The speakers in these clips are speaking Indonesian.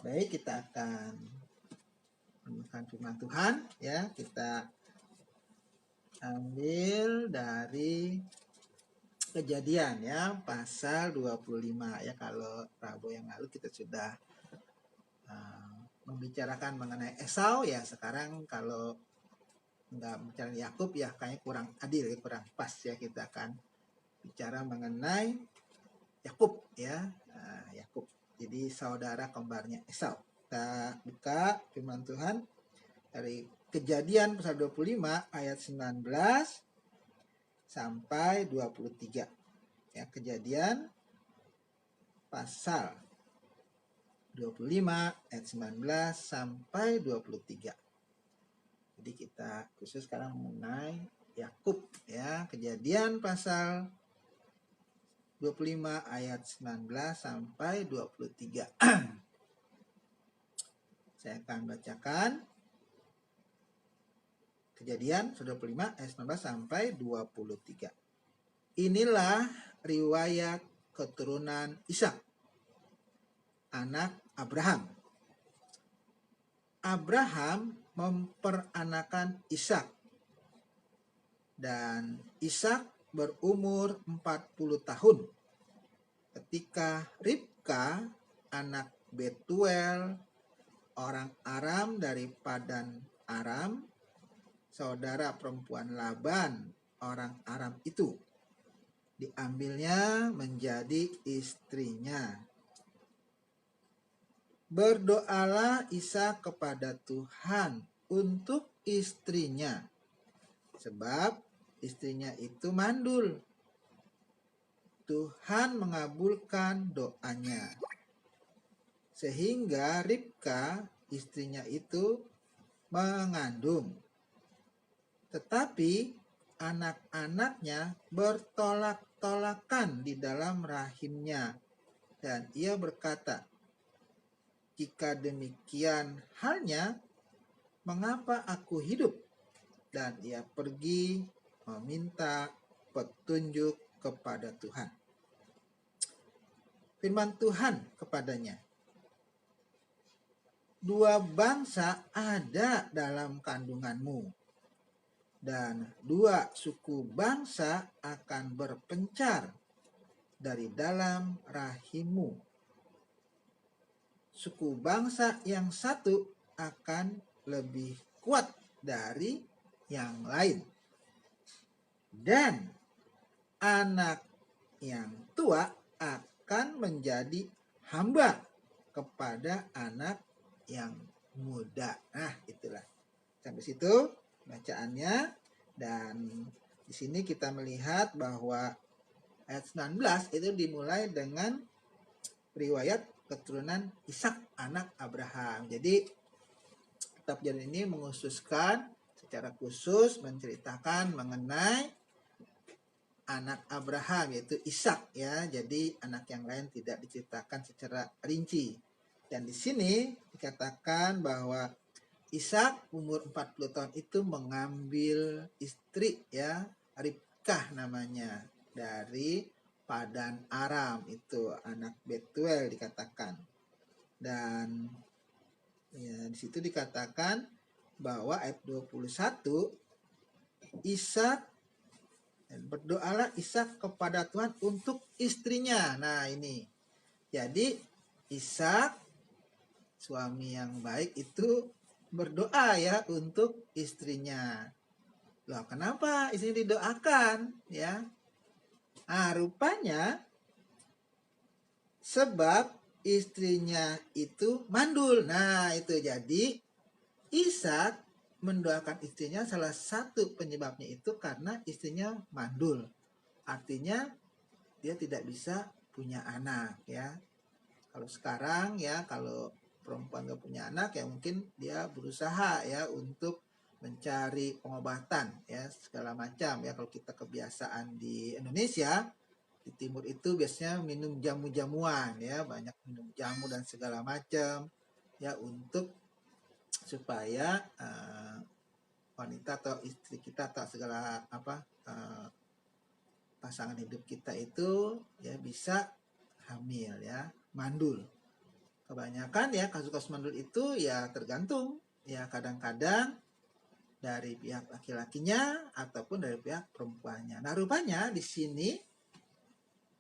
Baik, kita akan menemukan firman Tuhan ya. Kita ambil dari Kejadian ya, pasal 25 ya. Kalau Rabu yang lalu kita sudah membicarakan mengenai Esau ya. Sekarang kalau nggak bicara Yakub ya kayaknya kurang adil, kurang pas ya. Kita akan bicara mengenai Yakub ya. Yakub. Jadi saudara kembarnya Esau. Kita buka firman Tuhan dari Kejadian pasal 25 ayat 19 sampai 23. Ya, Kejadian pasal 25 ayat 19 sampai 23. Jadi kita khusus sekarang mengenai Yakub ya. Kejadian pasal 25 ayat 19 sampai 23. Saya akan bacakan Kejadian 25 ayat 19 sampai 23. Inilah riwayat keturunan Ishak, anak Abraham. Abraham memperanakan Ishak, dan Ishak berumur 40 tahun ketika Ribka, anak Betuel, orang Aram dari Padan Aram, saudara perempuan Laban, orang Aram itu, diambilnya menjadi istrinya. Berdoalah Ishak kepada Tuhan untuk istrinya, sebab istrinya itu mandul. Tuhan mengabulkan doanya, sehingga Ribka istrinya itu mengandung. Tetapi anak-anaknya bertolak-tolakan di dalam rahimnya, dan ia berkata, jika demikian halnya, mengapa aku hidup? Dan ia pergi meminta petunjuk kepada Tuhan. Firman Tuhan kepadanya, dua bangsa ada dalam kandunganmu, dan dua suku bangsa akan berpencar dari dalam rahimmu. Suku bangsa yang satu akan lebih kuat dari yang lain, dan anak yang tua akan menjadi hamba kepada anak yang muda. Nah, itulah. Sampai situ bacaannya. Dan di sini kita melihat bahwa ayat 19 itu dimulai dengan riwayat keturunan Ishak, anak Abraham. Jadi kitab Kejadian ini menghususkan secara khusus menceritakan mengenai anak Abraham, yaitu Ishak ya. Jadi anak yang lain tidak diceritakan secara rinci. Dan di sini dikatakan bahwa Ishak umur 40 tahun itu mengambil istri ya, Ribkah namanya, dari Padan Aram, itu anak Betuel dikatakan. Dan ya, di situ dikatakan bahwa ayat 21, Ishak, berdoalah Ishak kepada Tuhan untuk istrinya. Nah ini, jadi Ishak, suami yang baik itu berdoa ya untuk istrinya. Loh, kenapa istrinya didoakan ya? Nah, rupanya sebab istrinya itu mandul. Nah, itu jadi Ishak mendoakan istrinya, salah satu penyebabnya itu karena istrinya mandul. Artinya dia tidak bisa punya anak ya. Kalau sekarang ya, kalau perempuan gak punya anak ya mungkin dia berusaha ya untuk mencari pengobatan ya segala macam ya. Kalau kita kebiasaan di Indonesia, di timur itu biasanya minum jamu-jamuan ya, banyak minum jamu dan segala macam ya, untuk supaya wanita atau istri kita atau segala pasangan hidup kita itu ya bisa hamil ya, mandul. Kebanyakan ya kasus-kasus mandul itu ya tergantung, ya kadang-kadang dari pihak laki-lakinya ataupun dari pihak perempuannya. Nah, rupanya di sini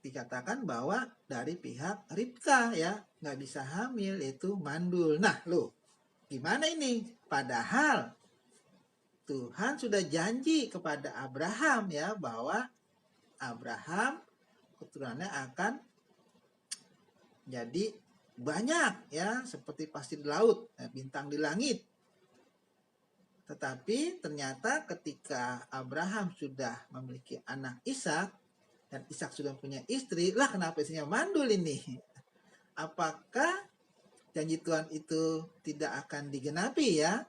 dikatakan bahwa dari pihak Ribka ya nggak bisa hamil, yaitu mandul. Nah, loh, gimana ini? Padahal Tuhan sudah janji kepada Abraham ya bahwa Abraham keturunannya akan jadi banyak ya, seperti pasir di laut, bintang di langit. Tetapi ternyata ketika Abraham sudah memiliki anak Ishak dan Ishak sudah punya istri, lah kenapa istrinya mandul ini? Apakah janji Tuhan itu tidak akan digenapi ya?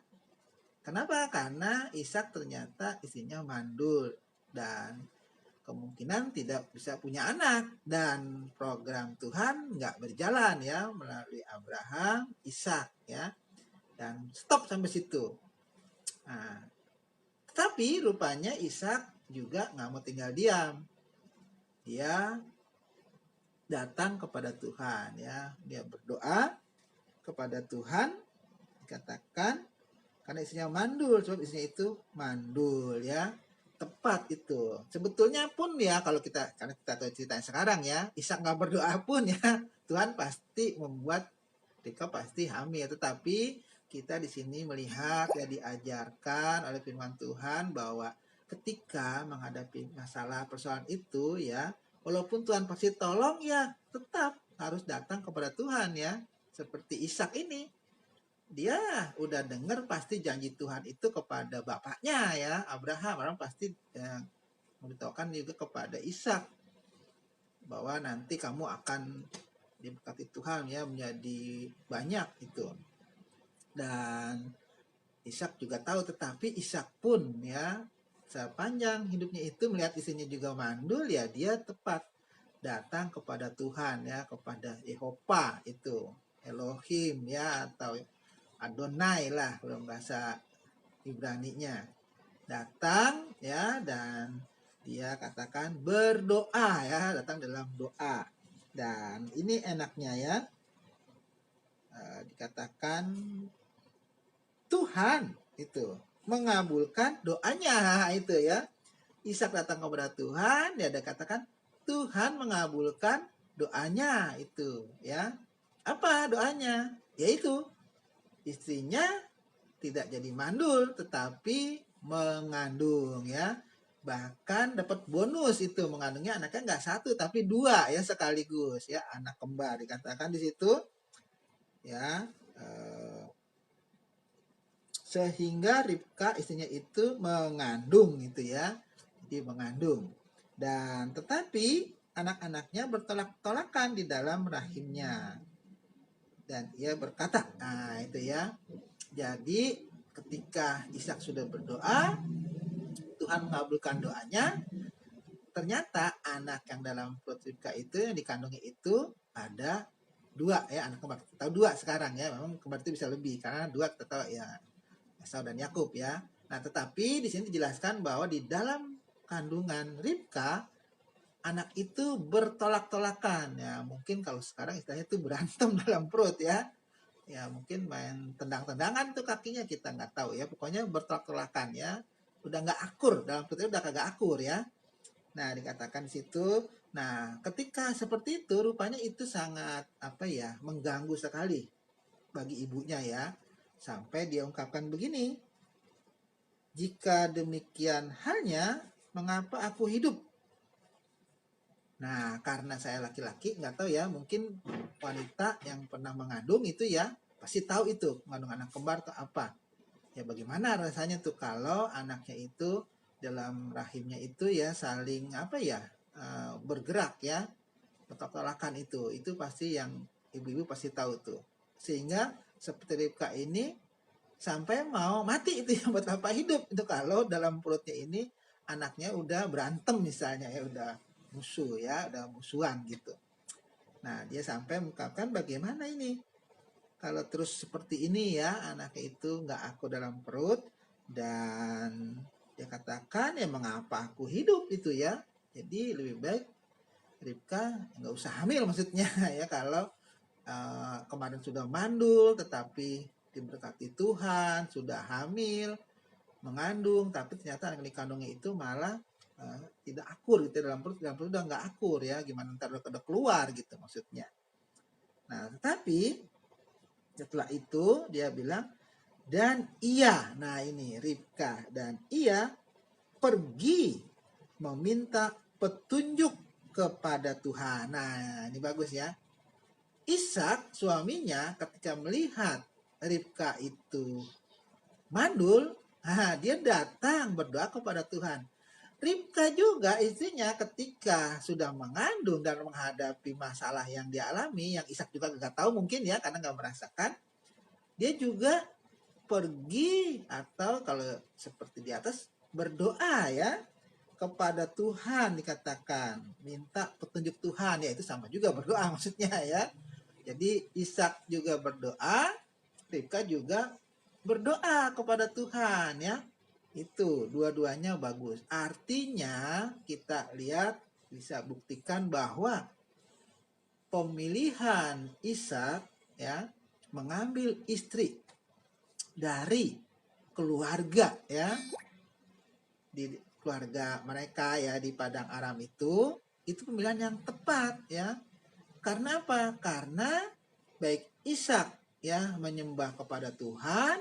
Kenapa? Karena Ishak ternyata istrinya mandul dan kemungkinan tidak bisa punya anak, dan program Tuhan nggak berjalan ya melalui Abraham, Ishak ya, dan stop sampai situ. Nah, tapi rupanya Ishak juga nggak mau tinggal diam. Dia datang kepada Tuhan ya, dia berdoa kepada Tuhan, dikatakan karena istrinya mandul, sebab istrinya itu mandul ya, tepat itu. Sebetulnya pun ya kalau kita, karena kita tahu ceritanya sekarang ya, Ishak nggak berdoa pun ya, Tuhan pasti membuat Ribka pasti hamil. Tetapi kita di sini melihat ya, diajarkan oleh firman Tuhan bahwa ketika menghadapi masalah persoalan itu ya, walaupun Tuhan pasti tolong ya, tetap harus datang kepada Tuhan ya. Seperti Ishak ini, dia udah dengar pasti janji Tuhan itu kepada bapaknya ya, Abraham pasti ya, memberitahukan juga kepada Ishak bahwa nanti kamu akan diberkati Tuhan ya, menjadi banyak itu. Dan Ishak juga tahu, tetapi Ishak pun ya sepanjang hidupnya itu melihat istrinya juga mandul ya, dia tepat datang kepada Tuhan ya, kepada Yehova itu, Elohim ya, atau Adonai lah dalam bahasa Ibrani-nya. Datang ya, dan dia katakan berdoa ya, datang dalam doa. Dan ini enaknya ya, dikatakan Tuhan itu mengabulkan doanya itu ya. Ishak datang kepada Tuhan, dia ada katakan Tuhan mengabulkan doanya itu ya. Apa doanya? Yaitu istrinya tidak jadi mandul tetapi mengandung ya. Bahkan dapat bonus itu, mengandungnya anaknya nggak satu tapi dua ya sekaligus ya, anak kembar dikatakan di situ ya. Sehingga Ribka istrinya itu mengandung itu ya, jadi mengandung. Dan tetapi anak-anaknya bertolak-tolakan di dalam rahimnya, dan ia berkata, nah itu ya, jadi ketika Ishak sudah berdoa, Tuhan mengabulkan doanya. Ternyata anak yang dalam perut Ribka itu, yang dikandungnya itu ada dua ya, anak kembar. Tahu dua sekarang ya, memang kembar itu bisa lebih karena dua kita tahu ya, Esau dan Yakub ya. Nah, tetapi di sini dijelaskan bahwa di dalam kandungan Ribka, anak itu bertolak-tolakan ya. Mungkin kalau sekarang istilahnya itu berantem dalam perut ya. Ya mungkin main tendang-tendangan tuh kakinya, kita nggak tahu ya. Pokoknya bertolak-tolakan ya. Udah nggak akur, dalam perutnya udah kagak akur ya. Nah, dikatakan di situ. Nah, ketika seperti itu rupanya itu sangat apa ya, mengganggu sekali bagi ibunya ya. Sampai dia ungkapkan begini, jika demikian halnya, mengapa aku hidup? Nah, karena saya laki-laki, nggak tahu ya, mungkin wanita yang pernah mengandung itu ya, pasti tahu itu, mengandung anak kembar atau apa. Ya bagaimana rasanya tuh kalau anaknya itu dalam rahimnya itu ya saling apa ya, bergerak ya, tolak-tolakan itu pasti yang ibu-ibu pasti tahu tuh. Sehingga seperti Ribka ini sampai mau mati itu yang buat apa hidup itu kalau dalam perutnya ini anaknya udah berantem misalnya ya, udah musuh ya, udah musuhan gitu. Nah, dia sampai mengungkapkan bagaimana ini kalau terus seperti ini ya, anaknya itu nggak aku dalam perut, dan dia katakan ya mengapa aku hidup itu ya. Jadi lebih baik Ribka nggak usah hamil maksudnya ya, kalau kemarin sudah mandul tetapi diberkati Tuhan, sudah hamil, mengandung, tapi ternyata anak dikandungnya itu malah tidak akur gitu dalam perut udah nggak akur ya, gimana ntar udah keluar gitu maksudnya. Nah tetapi setelah itu dia bilang dan ia, nah ini Ribka, dan ia pergi meminta petunjuk kepada Tuhan. Nah ini bagus ya. Ishak suaminya ketika melihat Ribka itu mandul, dia datang berdoa kepada Tuhan. Ribka juga istrinya ketika sudah mengandung dan menghadapi masalah yang dia alami, yang Ishak juga nggak tahu mungkin ya karena nggak merasakan, dia juga pergi atau kalau seperti di atas berdoa ya kepada Tuhan, dikatakan minta petunjuk Tuhan, ya itu sama juga berdoa maksudnya ya. Jadi Ishak juga berdoa, Ribka juga berdoa kepada Tuhan ya. Itu dua-duanya bagus. Artinya kita lihat bisa buktikan bahwa pemilihan Ishak ya mengambil istri dari keluarga ya, di keluarga mereka ya di Padang Aram itu pemilihan yang tepat ya. Karena apa? Karena baik Ishak ya menyembah kepada Tuhan,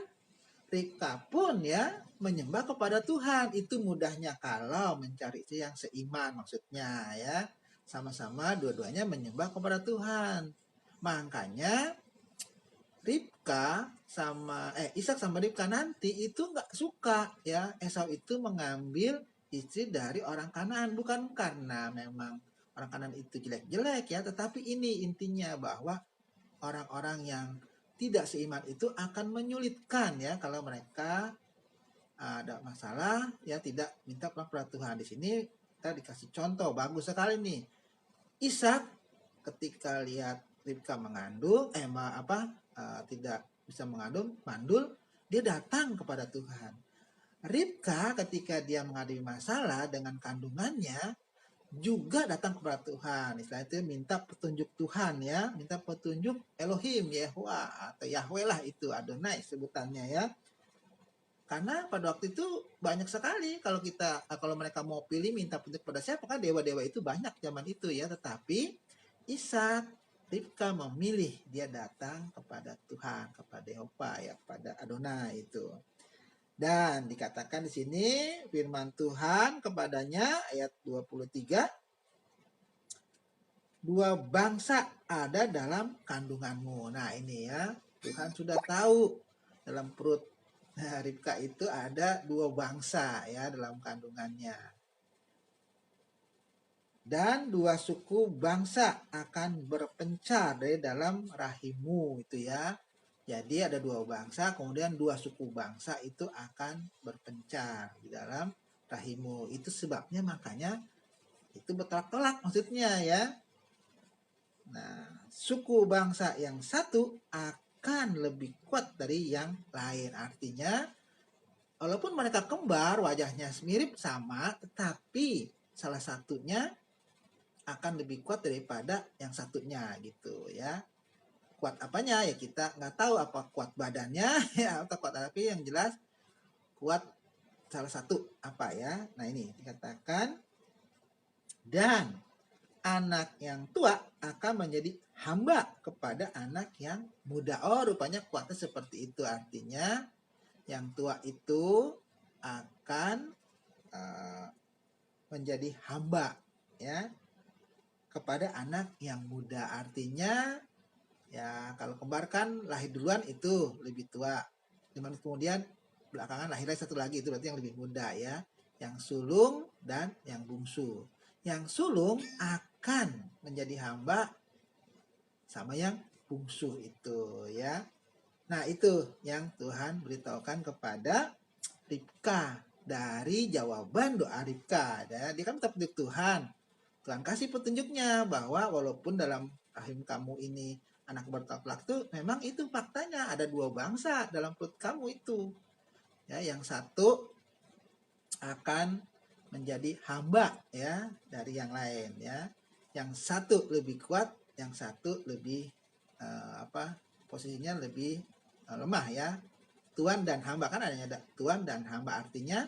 Ribka pun ya menyembah kepada Tuhan. Itu mudahnya kalau mencari istri yang seiman maksudnya ya. Sama-sama dua-duanya menyembah kepada Tuhan. Makanya Ribka sama Ishak sama Ribka nanti itu nggak suka ya Esau itu mengambil istri dari orang Kanaan, bukan karena memang orang Kanaan itu jelek-jelek ya, tetapi ini intinya bahwa orang-orang yang tidak seiman itu akan menyulitkan ya kalau mereka ada masalah ya tidak minta kepada Tuhan. Di sini kita dikasih contoh bagus sekali nih. Ishak ketika lihat Ribka mengandung tidak bisa mengandung, mandul, dia datang kepada Tuhan. Ribka ketika dia menghadapi masalah dengan kandungannya juga datang kepada Tuhan. Istilah itu minta petunjuk Tuhan ya, minta petunjuk Elohim, Yehwa atau Yahweh lah itu, Adonai sebutannya ya. Karena pada waktu itu banyak sekali kalau mereka mau pilih minta petunjuk pada siapa, kan dewa-dewa itu banyak zaman itu ya, tetapi Ishak, Ribka memilih dia datang kepada Tuhan, kepada Yehova ya, pada Adonai itu. Dan dikatakan di sini firman Tuhan kepadanya ayat 23, dua bangsa ada dalam kandunganmu. Nah ini ya, Tuhan sudah tahu dalam perut Ribka itu ada dua bangsa ya dalam kandungannya. Dan dua suku bangsa akan berpencar dari dalam rahimmu itu ya. Jadi ada dua bangsa, kemudian dua suku bangsa itu akan berpencar di dalam rahimmu. Itu sebabnya makanya itu bertolak-tolak maksudnya ya. Nah, suku bangsa yang satu akan lebih kuat dari yang lain. Artinya, walaupun mereka kembar, wajahnya mirip sama, tetapi salah satunya akan lebih kuat daripada yang satunya gitu ya. Kuat apanya ya kita nggak tahu, apa kuat badannya ya atau kuat, tapi yang jelas kuat salah satu apa ya. Nah ini dikatakan dan anak yang tua akan menjadi hamba kepada anak yang muda. Oh rupanya kuatnya seperti itu, artinya yang tua itu akan menjadi hamba ya kepada anak yang muda. Artinya ya kalau kembar kan lahir duluan itu lebih tua, kemudian belakangan lahir satu lagi itu berarti yang lebih muda ya, yang sulung dan yang bungsu. Yang sulung akan menjadi hamba sama yang bungsu itu ya. Nah itu yang Tuhan beritahukan kepada Ribka dari jawaban doa Ribka. Dia kan minta petunjuk Tuhan. Tuhan kasih petunjuknya bahwa walaupun dalam rahim kamu ini anak bertolak itu memang itu faktanya ada dua bangsa dalam perut kamu itu. Ya, yang satu akan menjadi hamba ya dari yang lain ya. Yang satu lebih kuat, yang satu lebih posisinya lebih lemah ya. Tuan dan hamba, kan adanya tuan dan hamba, artinya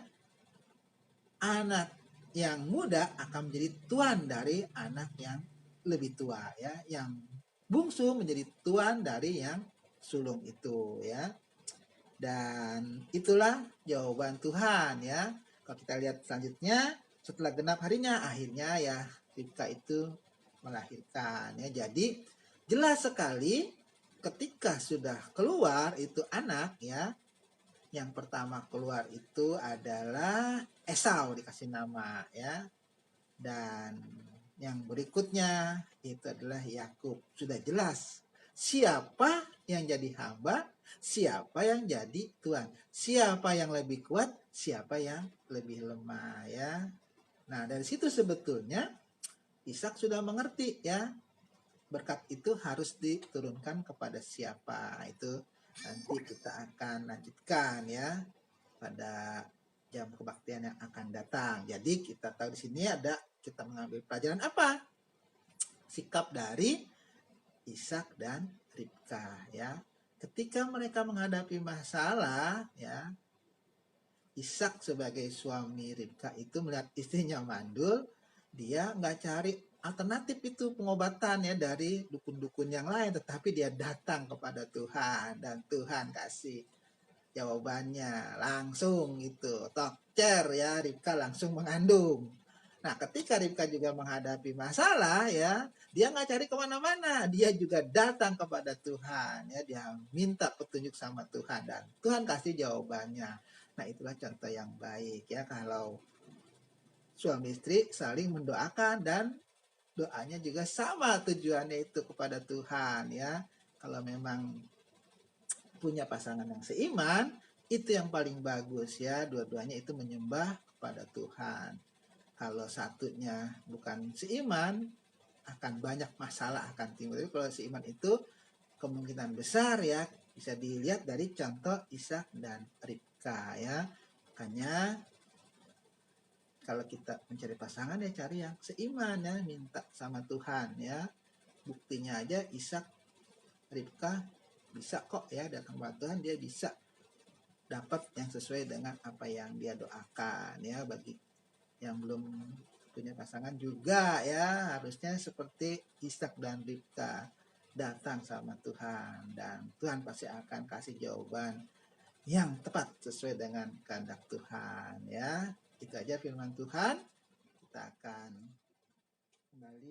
anak yang muda akan menjadi tuan dari anak yang lebih tua ya, yang bungsu menjadi tuan dari yang sulung itu ya. Dan itulah jawaban Tuhan ya. Kalau kita lihat selanjutnya, setelah genap harinya akhirnya ya Ribka itu melahirkan ya. Jadi jelas sekali ketika sudah keluar itu anak ya, yang pertama keluar itu adalah Esau, dikasih nama ya. Dan yang berikutnya itu adalah Yakub. Sudah jelas siapa yang jadi hamba, siapa yang jadi tuan, siapa yang lebih kuat, siapa yang lebih lemah ya. Nah, dari situ sebetulnya Ishak sudah mengerti ya, berkat itu harus diturunkan kepada siapa. Itu nanti kita akan lanjutkan ya pada jam kebaktian yang akan datang. Jadi kita tahu di sini ada, kita mengambil pelajaran apa? Sikap dari Ishak dan Ribka ya. Ketika mereka menghadapi masalah ya, Ishak sebagai suami Ribka itu melihat istrinya mandul, dia nggak cari alternatif itu pengobatan ya dari dukun-dukun yang lain, tetapi dia datang kepada Tuhan dan Tuhan kasih jawabannya langsung itu, tokcer ya, Ribka langsung mengandung. Nah, ketika Ribka juga menghadapi masalah ya, dia nggak cari kemana-mana, dia juga datang kepada Tuhan ya, dia minta petunjuk sama Tuhan dan Tuhan kasih jawabannya. Nah, itulah contoh yang baik ya, kalau suami istri saling mendoakan dan doanya juga sama tujuannya itu kepada Tuhan ya. Kalau memang punya pasangan yang seiman, itu yang paling bagus ya, dua-duanya itu menyembah kepada Tuhan. Kalau satunya bukan seiman, akan banyak masalah akan timbul. Tapi kalau seiman itu kemungkinan besar ya, bisa dilihat dari contoh Ishak dan Ribka ya. Makanya kalau kita mencari pasangan ya cari yang seiman ya, minta sama Tuhan ya. Buktinya aja Ishak, Ribka bisa kok ya datang kepada Tuhan, dia bisa dapat yang sesuai dengan apa yang dia doakan ya. Bagi yang belum punya pasangan juga ya, harusnya seperti Ishak dan Ribka, datang sama Tuhan dan Tuhan pasti akan kasih jawaban yang tepat sesuai dengan kehendak Tuhan ya. Itu aja firman Tuhan. Kita akan kembali